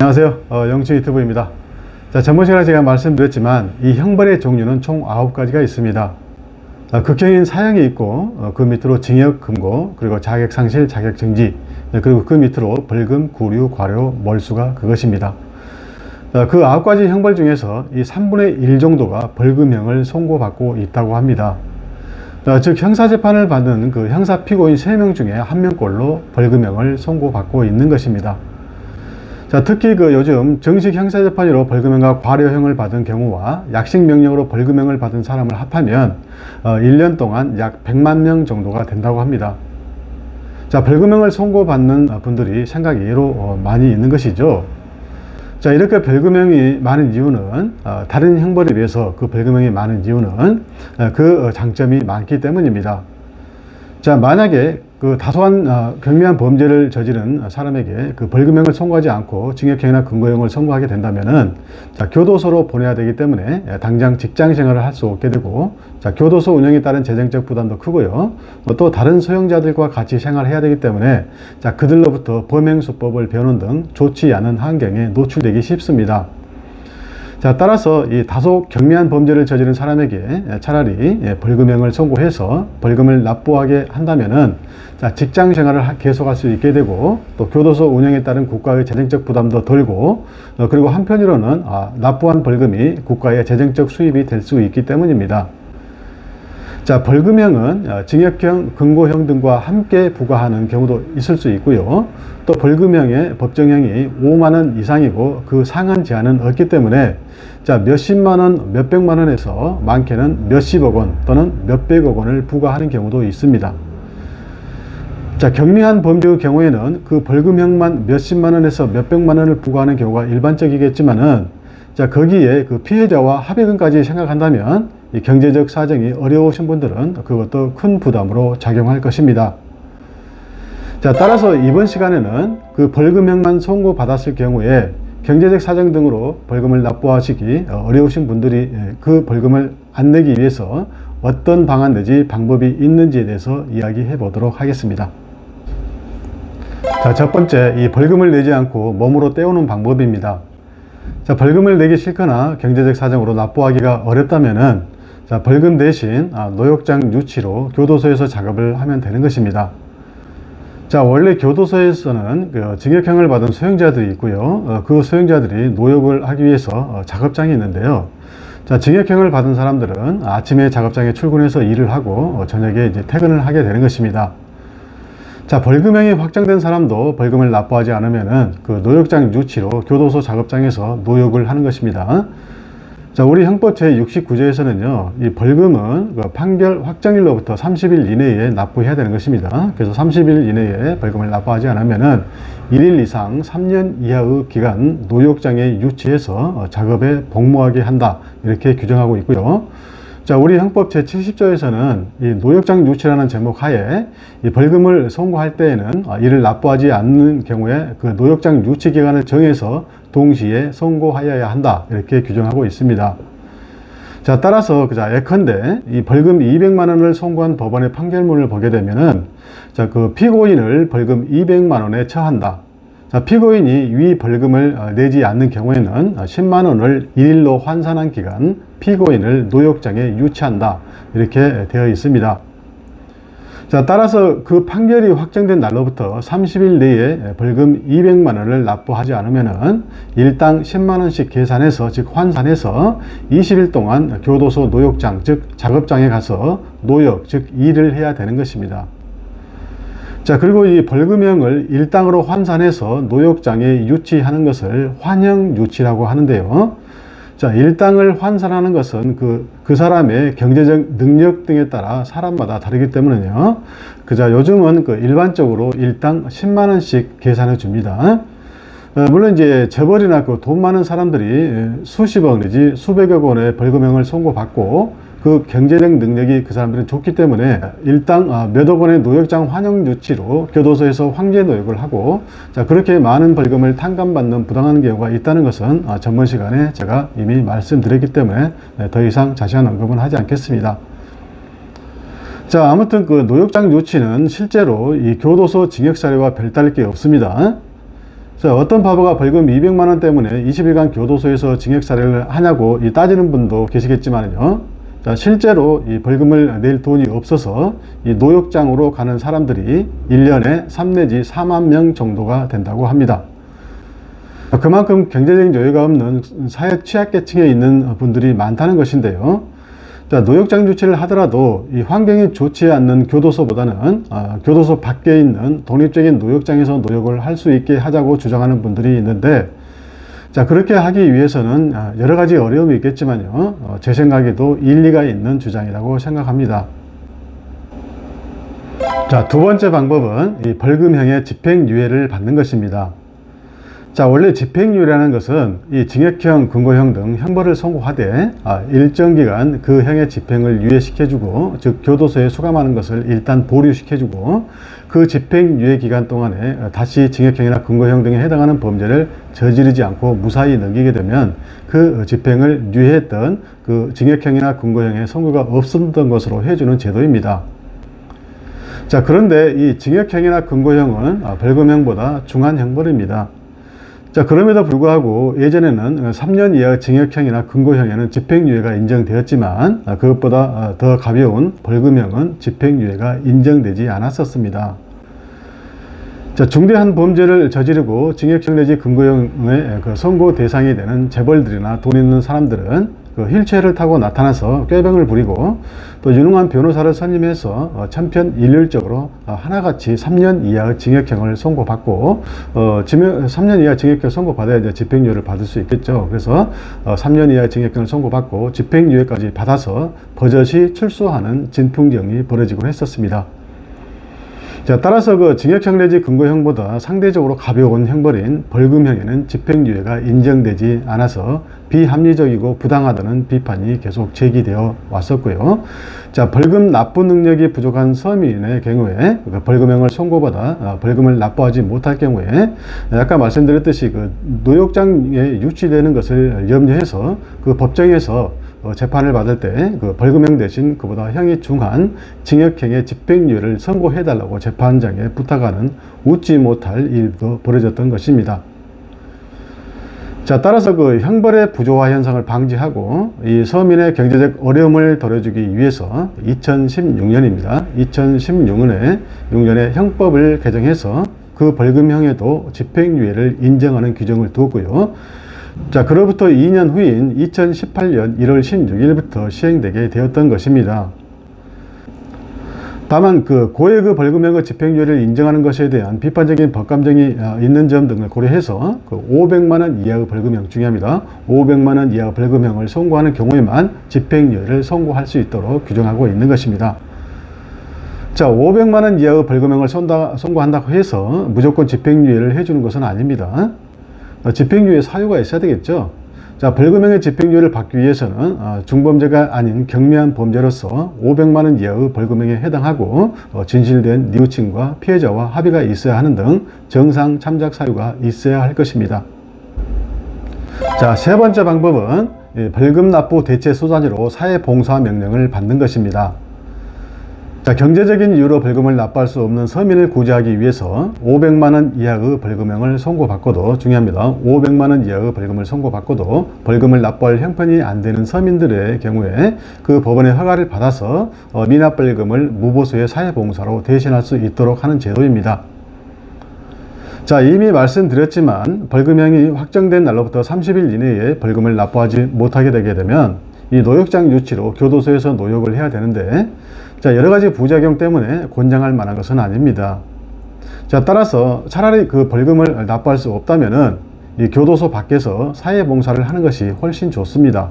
안녕하세요. 영치 유튜브입니다. 자, 저번 시간에 제가 말씀드렸지만 이 형벌의 종류는 총 9가지가 있습니다. 극형인 사형이 있고 그 밑으로 징역, 금고, 그리고 자격상실, 자격정지, 그리고 그 밑으로 벌금, 구류, 과료, 몰수가 그것입니다. 그 9가지 형벌 중에서 이 3분의 1 정도가 벌금형을 선고받고 있다고 합니다. 즉 형사재판을 받는 그 형사 피고인 3명 중에 1명꼴로 벌금형을 선고받고 있는 것입니다. 자, 특히 요즘 정식 형사재판으로 벌금형과 과료형을 받은 경우와 약식명령으로 벌금형을 받은 사람을 합하면 1년 동안 약 100만 명 정도가 된다고 합니다. 자, 벌금형을 선고받는 분들이 생각이 이로 많이 있는 것이죠. 자, 이렇게 벌금형이 많은 이유는 다른 형벌에 비해서 그 벌금형이 많은 이유는 그 장점이 많기 때문입니다. 자, 만약에 그 다소한 경미한 범죄를 저지른 사람에게 그 벌금형을 선고하지 않고 징역형이나 금고형을 선고하게 된다면은 자, 교도소로 보내야 되기 때문에 당장 직장 생활을 할 수 없게 되고, 자, 교도소 운영에 따른 재정적 부담도 크고요. 또 다른 소형자들과 같이 생활해야 되기 때문에 자, 그들로부터 범행수법을 배우는 등 좋지 않은 환경에 노출되기 쉽습니다. 자, 따라서 이 다소 경미한 범죄를 저지른 사람에게 차라리 벌금형을 선고해서 벌금을 납부하게 한다면은 자, 직장 생활을 계속할 수 있게 되고, 또 교도소 운영에 따른 국가의 재정적 부담도 덜고, 그리고 한편으로는 납부한 벌금이 국가의 재정적 수입이 될 수 있기 때문입니다. 자, 벌금형은 징역형, 금고형 등과 함께 부과하는 경우도 있을 수 있고요. 또 벌금형의 법정형이 5만 원 이상이고 그 상한 제한은 없기 때문에 자, 몇십만 원, 몇백만 원에서 많게는 몇십억 원 또는 몇백억 원을 부과하는 경우도 있습니다. 자, 경미한 범죄의 경우에는 그 벌금형만 몇십만 원에서 몇백만 원을 부과하는 경우가 일반적이겠지만은 자, 거기에 그 피해자와 합의금까지 생각한다면 이 경제적 사정이 어려우신 분들은 그것도 큰 부담으로 작용할 것입니다. 자, 따라서 이번 시간에는 그 벌금형만 선고받았을 경우에 경제적 사정 등으로 벌금을 납부하시기 어려우신 분들이 그 벌금을 안 내기 위해서 어떤 방안 내지 방법이 있는지에 대해서 이야기해 보도록 하겠습니다. 자, 첫 번째, 이 벌금을 내지 않고 몸으로 때우는 방법입니다. 자, 벌금을 내기 싫거나 경제적 사정으로 납부하기가 어렵다면은 자, 벌금 대신 노역장 유치로 교도소에서 작업을 하면 되는 것입니다. 자, 원래 교도소에서는 그 징역형을 받은 소형자들이 있고요. 그 소형자들이 노역을 하기 위해서 작업장이 있는데요. 자, 징역형을 받은 사람들은 아침에 작업장에 출근해서 일을 하고 저녁에 이제 퇴근을 하게 되는 것입니다. 자, 벌금형이 확정된 사람도 벌금을 납부하지 않으면은 그 노역장 유치로 교도소 작업장에서 노역을 하는 것입니다. 자, 우리 형법 제69조에서는요, 이 벌금은 그 판결 확정일로부터 30일 이내에 납부해야 되는 것입니다. 그래서 30일 이내에 벌금을 납부하지 않으면은 1일 이상 3년 이하의 기간 노역장에 유치해서 작업에 복무하게 한다. 이렇게 규정하고 있고요. 자, 우리 형법 제70조에서는 이 노역장 유치라는 제목 하에 이 벌금을 선고할 때에는 이를 납부하지 않는 경우에 그 노역장 유치 기간을 정해서 동시에 선고하여야 한다. 이렇게 규정하고 있습니다. 자, 따라서 예컨대 이 벌금 200만 원을 선고한 법원의 판결문을 보게 되면은 자, 그 피고인을 벌금 200만 원에 처한다. 자, 피고인이 위 벌금을 내지 않는 경우에는 10만 원을 1일로 환산한 기간 피고인을 노역장에 유치한다. 이렇게 되어 있습니다. 자, 따라서 그 판결이 확정된 날로부터 30일 내에 벌금 200만 원을 납부하지 않으면은 일당 10만 원씩 계산해서, 즉 환산해서 20일 동안 교도소 노역장, 즉 작업장에 가서 노역, 즉 일을 해야 되는 것입니다. 자, 그리고 이 벌금형을 일당으로 환산해서 노역장에 유치하는 것을 환형 유치라고 하는데요. 자, 일당을 환산하는 것은 그 사람의 경제적 능력 등에 따라 사람마다 다르기 때문에요. 요즘은 일반적으로 일당 10만 원씩 계산해 줍니다. 물론 이제 재벌이나 돈 많은 사람들이 수십억 내지 수백억 원의 벌금형을 선고받고 그 경제적 능력이 그 사람들은 좋기 때문에 일당 몇억 원의 노역장 환영 유치로 교도소에서 황제 노역을 하고, 자, 그렇게 많은 벌금을 탕감받는 부당한 경우가 있다는 것은 전번 시간에 제가 이미 말씀드렸기 때문에 더 이상 자세한 언급은 하지 않겠습니다. 자, 아무튼 노역장 유치는 실제로 이 교도소 징역 사례와 별다를 게 없습니다. 자, 어떤 바보가 벌금 200만 원 때문에 20일간 교도소에서 징역살이를 하냐고 따지는 분도 계시겠지만요. 자, 실제로 이 벌금을 낼 돈이 없어서 이 노역장으로 가는 사람들이 1년에 3 내지 4만 명 정도가 된다고 합니다. 그만큼 경제적인 여유가 없는 사회 취약계층에 있는 분들이 많다는 것인데요. 자, 노역장 유치를 하더라도 이 환경이 좋지 않는 교도소보다는 교도소 밖에 있는 독립적인 노역장에서 노역을 할 수 있게 하자고 주장하는 분들이 있는데, 자, 그렇게 하기 위해서는 여러 가지 어려움이 있겠지만요. 제 생각에도 일리가 있는 주장이라고 생각합니다. 자, 두 번째 방법은 이 벌금형의 집행유예를 받는 것입니다. 자, 원래 집행유예라는 것은 이 징역형, 금고형 등 형벌을 선고하되 일정 기간 그 형의 집행을 유예시켜주고, 즉 교도소에 수감하는 것을 일단 보류시켜주고, 그 집행유예 기간 동안에 다시 징역형이나 금고형 등에 해당하는 범죄를 저지르지 않고 무사히 넘기게 되면 그 집행을 유예했던 그 징역형이나 금고형의 선고가 없었던 것으로 해주는 제도입니다. 자, 그런데 이 징역형이나 금고형은 벌금형보다 중한 형벌입니다. 자, 그럼에도 불구하고 예전에는 3년 이하 징역형이나 금고형에는 집행유예가 인정되었지만 그것보다 더 가벼운 벌금형은 집행유예가 인정되지 않았었습니다. 자, 중대한 범죄를 저지르고 징역형 내지 금고형의 그 선고 대상이 되는 재벌들이나 돈 있는 사람들은 그 휠체어를 타고 나타나서 꾀병을 부리고 또 유능한 변호사를 선임해서 천편일률적으로 하나같이 3년 이하의 징역형을 선고받고 3년 이하 징역형 선고받아야 이제 집행유예를 받을 수 있겠죠. 그래서 3년 이하 징역형을 선고받고 집행유예까지 받아서 버젓이 출소하는 진풍경이 벌어지곤 했었습니다. 자, 따라서 그 징역형 내지 금고형보다 상대적으로 가벼운 형벌인 벌금형에는 집행유예가 인정되지 않아서 비합리적이고 부당하다는 비판이 계속 제기되어 왔었고요. 자, 벌금 납부 능력이 부족한 서민의 경우에 벌금형을 선고받아 벌금을 납부하지 못할 경우에 아까 말씀드렸듯이 그 노역장에 유치되는 것을 염려해서 그 법정에서 재판을 받을 때 그 벌금형 대신 그보다 형이 중한 징역형의 집행유예를 선고해달라고 재판장에 부탁하는 웃지 못할 일도 벌어졌던 것입니다. 자, 따라서 그 형벌의 부조화 현상을 방지하고 이 서민의 경제적 어려움을 덜어주기 위해서 2016년입니다. 2016년에 형법을 개정해서 그 벌금형에도 집행유예를 인정하는 규정을 두었고요. 자, 그로부터 2년 후인 2018년 1월 16일부터 시행되게 되었던 것입니다. 다만 그 고액의 벌금형의 집행유예를 인정하는 것에 대한 비판적인 법감정이 있는 점 등을 고려해서 그 500만 원 이하의 벌금형 중요합니다. 500만 원 이하의 벌금형을 선고하는 경우에만 집행유예를 선고할 수 있도록 규정하고 있는 것입니다. 자, 500만 원 이하의 벌금형을 선고한다고 해서 무조건 집행유예를 해주는 것은 아닙니다. 집행유예 사유가 있어야 되겠죠. 자, 벌금형의 집행유예를 받기 위해서는 중범죄가 아닌 경미한 범죄로서 500만 원 이하의 벌금형에 해당하고 진실된 뉘우침과 피해자와 합의가 있어야 하는 등 정상 참작 사유가 있어야 할 것입니다. 자, 세 번째 방법은 벌금 납부 대체 수단으로 사회봉사 명령을 받는 것입니다. 자, 경제적인 이유로 벌금을 납부할 수 없는 서민을 구제하기 위해서 500만 원 이하의 벌금형을 선고받고도, 중요합니다. 500만 원 이하의 벌금을 선고받고도 벌금을 납부할 형편이 안 되는 서민들의 경우에 그 법원의 허가를 받아서 미납벌금을 무보수의 사회봉사로 대신할 수 있도록 하는 제도입니다. 자, 이미 말씀드렸지만 벌금형이 확정된 날로부터 30일 이내에 벌금을 납부하지 못하게 되게 되면 이 노역장 유치로 교도소에서 노역을 해야 되는데, 자, 여러 가지 부작용 때문에 권장할 만한 것은 아닙니다. 자, 따라서 차라리 그 벌금을 납부할 수 없다면은 이 교도소 밖에서 사회봉사를 하는 것이 훨씬 좋습니다.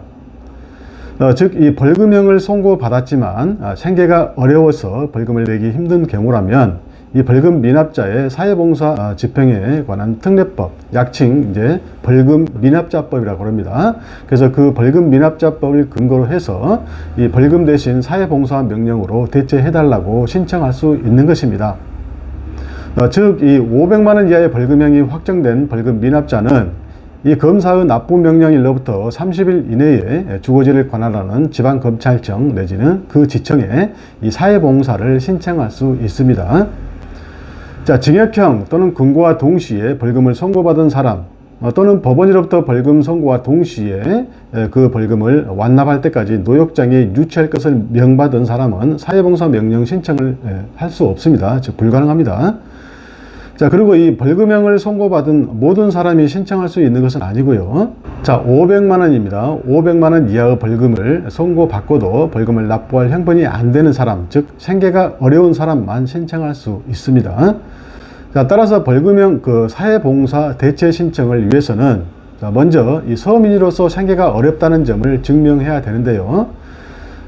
즉, 이 벌금형을 선고받았지만 생계가 어려워서 벌금을 내기 힘든 경우라면 이 벌금 미납자의 사회봉사 집행에 관한 특례법, 약칭 이제 벌금 미납자법이라고 합니다. 그래서 그 벌금 미납자법을 근거로 해서 이 벌금 대신 사회봉사 명령으로 대체해달라고 신청할 수 있는 것입니다. 즉, 이 500만 원 이하의 벌금형이 확정된 벌금 미납자는 이 검사의 납부 명령일로부터 30일 이내에 주거지를 관할하는 지방검찰청 내지는 그 지청에 이 사회봉사를 신청할 수 있습니다. 자, 징역형 또는 금고와 동시에 벌금을 선고받은 사람 또는 법원으로부터 벌금 선고와 동시에 그 벌금을 완납할 때까지 노역장에 유치할 것을 명받은 사람은 사회봉사 명령 신청을 할 수 없습니다. 즉 불가능합니다. 자, 그리고 이 벌금형을 선고받은 모든 사람이 신청할 수 있는 것은 아니고요. 자, 500만 원입니다. 500만 원 이하의 벌금을 선고받고도 벌금을 납부할 형편이 안 되는 사람, 즉 생계가 어려운 사람만 신청할 수 있습니다. 자, 따라서 벌금형 사회봉사 대체 신청을 위해서는 먼저 이 서민으로서 생계가 어렵다는 점을 증명해야 되는데요.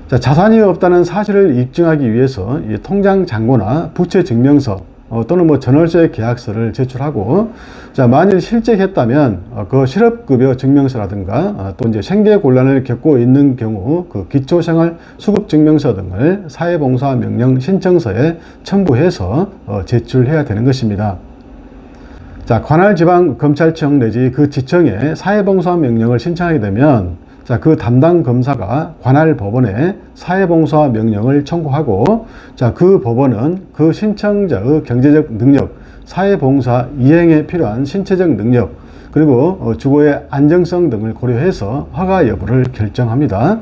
자, 자산이 없다는 사실을 입증하기 위해서 이 통장 잔고나 부채 증명서 또는 전월세 계약서를 제출하고, 자, 만일 실직했다면 그 실업급여 증명서라든가 또 이제 생계 곤란을 겪고 있는 경우 그 기초생활 수급 증명서 등을 사회봉사 명령 신청서에 첨부해서 제출해야 되는 것입니다. 자, 관할 지방 검찰청 내지 그 지청에 사회봉사 명령을 신청하게 되면, 자, 그 담당 검사가 관할 법원에 사회봉사 명령을 청구하고, 자, 그 법원은 그 신청자의 경제적 능력, 사회봉사 이행에 필요한 신체적 능력, 그리고 주거의 안정성 등을 고려해서 허가 여부를 결정합니다.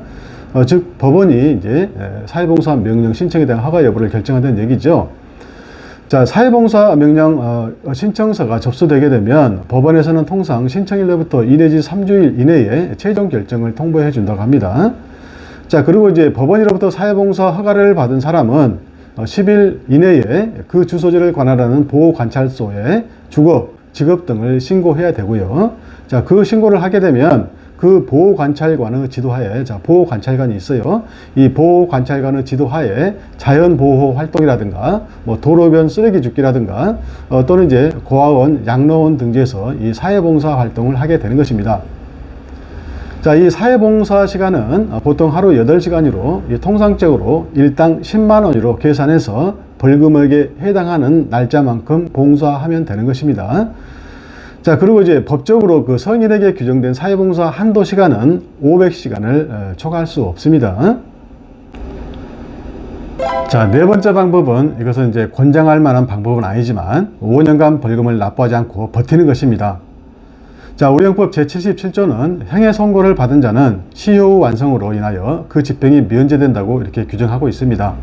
즉 법원이 이제 사회봉사 명령 신청에 대한 허가 여부를 결정한다는 얘기죠. 자, 사회봉사 명령 신청서가 접수되게 되면 법원에서는 통상 신청일로부터 2 내지 3주일 이내에 최종 결정을 통보해 준다고 합니다. 자, 그리고 이제 법원으로부터 사회봉사 허가를 받은 사람은 10일 이내에 그 주소지를 관할하는 보호관찰소에 주거, 직업 등을 신고해야 되고요. 자, 그 신고를 하게 되면 그 보호관찰관의 지도하에, 자, 보호관찰관이 있어요. 이 보호관찰관의 지도하에 자연보호 활동이라든가, 도로변 쓰레기 줍기라든가, 또는 이제 고아원, 양로원 등지에서 이 사회봉사 활동을 하게 되는 것입니다. 자, 이 사회봉사 시간은 보통 하루 8시간으로 통상적으로 일당 10만 원으로 계산해서 벌금액에 해당하는 날짜만큼 봉사하면 되는 것입니다. 자, 그리고 이제 법적으로 그 성인에게 규정된 사회봉사 한도 시간은 500시간을 초과할 수 없습니다. 자, 네 번째 방법은, 이것은 이제 권장할 만한 방법은 아니지만 5년간 벌금을 납부하지 않고 버티는 것입니다. 자, 우리형법 제77조는 형의 선고를 받은 자는 시효 후 완성으로 인하여 그 집행이 면제된다고 이렇게 규정하고 있습니다.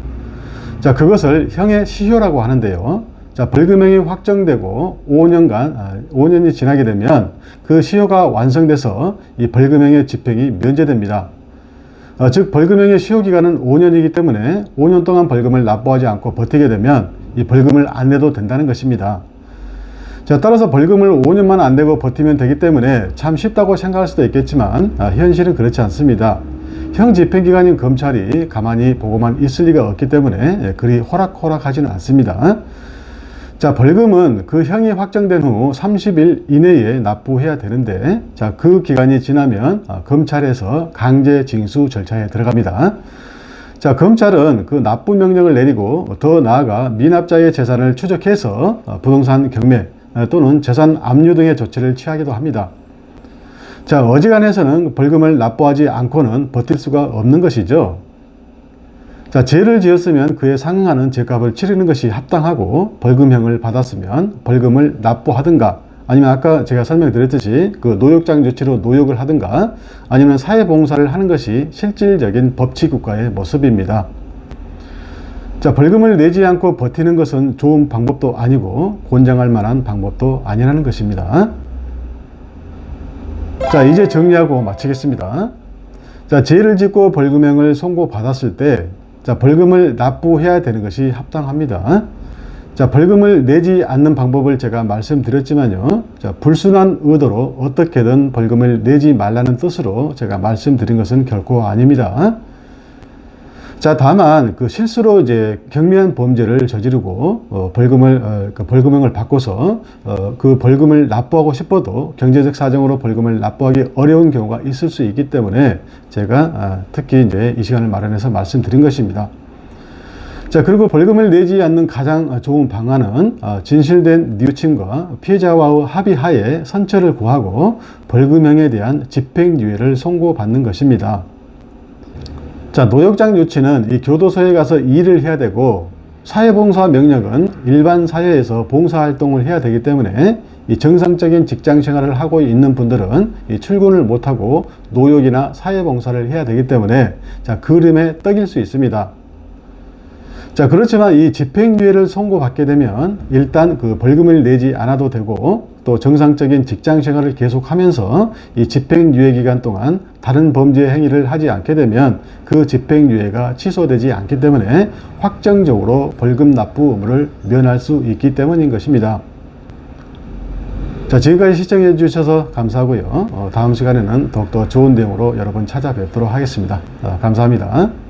자, 그것을 형의 시효라고 하는데요. 자, 벌금형이 확정되고 5년이 지나게 되면 그 시효가 완성돼서 이 벌금형의 집행이 면제됩니다. 즉 벌금형의 시효기간은 5년이기 때문에 5년 동안 벌금을 납부하지 않고 버티게 되면 이 벌금을 안 내도 된다는 것입니다. 자, 따라서 벌금을 5년만 안 내고 버티면 되기 때문에 참 쉽다고 생각할 수도 있겠지만 현실은 그렇지 않습니다. 형 집행기관인 검찰이 가만히 보고만 있을 리가 없기 때문에 그리 호락호락하지는 않습니다. 자, 벌금은 그 형이 확정된 후 30일 이내에 납부해야 되는데, 자, 그 기간이 지나면 검찰에서 강제 징수 절차에 들어갑니다. 자, 검찰은 그 납부 명령을 내리고 더 나아가 미납자의 재산을 추적해서 부동산 경매 또는 재산 압류 등의 조치를 취하기도 합니다. 자, 어지간해서는 벌금을 납부하지 않고는 버틸 수가 없는 것이죠. 자, 죄를 지었으면 그에 상응하는 죄값을 치르는 것이 합당하고, 벌금형을 받았으면 벌금을 납부하든가, 아니면 아까 제가 설명드렸듯이 그 노역장 조치로 노역을 하든가, 아니면 사회봉사를 하는 것이 실질적인 법치국가의 모습입니다. 자, 벌금을 내지 않고 버티는 것은 좋은 방법도 아니고 권장할 만한 방법도 아니라는 것입니다. 자, 이제 정리하고 마치겠습니다. 자, 죄를 짓고 벌금형을 선고받았을 때, 자, 벌금을 납부해야 되는 것이 합당합니다. 자, 벌금을 내지 않는 방법을 제가 말씀드렸지만요. 자, 불순한 의도로 어떻게든 벌금을 내지 말라는 뜻으로 제가 말씀드린 것은 결코 아닙니다. 자, 다만 그 실수로 이제 경미한 범죄를 저지르고 벌금형을 받고서 그 벌금을 납부하고 싶어도 경제적 사정으로 벌금을 납부하기 어려운 경우가 있을 수 있기 때문에 제가 특히 이제 이 시간을 마련해서 말씀드린 것입니다. 자, 그리고 벌금을 내지 않는 가장 좋은 방안은 진실된 뉘우침과 피해자와의 합의하에 선처를 구하고 벌금형에 대한 집행유예를 선고받는 것입니다. 자, 노역장 유치는 이 교도소에 가서 일을 해야 되고, 사회봉사 명령은 일반 사회에서 봉사활동을 해야 되기 때문에 이 정상적인 직장 생활을 하고 있는 분들은 이 출근을 못하고 노역이나 사회봉사를 해야 되기 때문에 자, 그림의 떡일 수 있습니다. 자, 그렇지만 이 집행유예를 선고받게 되면 일단 그 벌금을 내지 않아도 되고 또 정상적인 직장 생활을 계속하면서 이 집행유예 기간 동안 다른 범죄 행위를 하지 않게 되면 그 집행유예가 취소되지 않기 때문에 확정적으로 벌금 납부 의무를 면할 수 있기 때문인 것입니다. 자, 지금까지 시청해 주셔서 감사하고요. 다음 시간에는 더욱더 좋은 내용으로 여러분 찾아뵙도록 하겠습니다. 감사합니다.